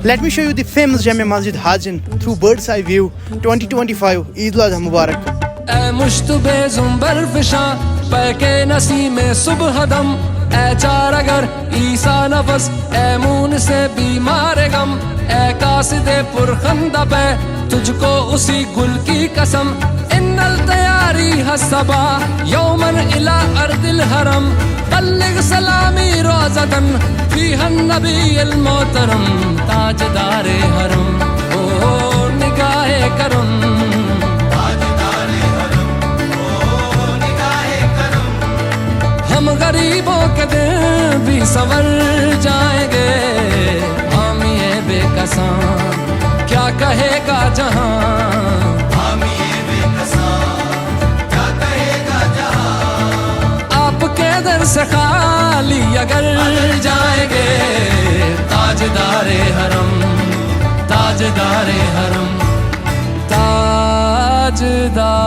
Let me show you the famous Jame Masjid Hajin through bird's eye view. 2025 Eid al-Adha Mubarak. ऐ मुश्तबे ज़ुंबर फिशा पैके नसीमे सुबह दम ऐ चार अगर ईसा नफस ऐ moon से बीमार गम ऐ कासिदे पुरखंदा पे तुझको उसी गुल की कसम इन्नल तैयारी हसबा यौमन इला अर्दिल हरम बल्लिग सलामी रोज़तन फीहन नबील मोहतरम ताजदारे हरम ओ निगाहे करम हम गरीबों के दिन भी संवर जाएंगे हामिए बेकसां क्या कहेगा जहां हामिए बेकसां क्या कहेगा जहां आपके दर से खाली अगर जाएंगे ताजदारे हरम ताजदारे हरम ताजदारे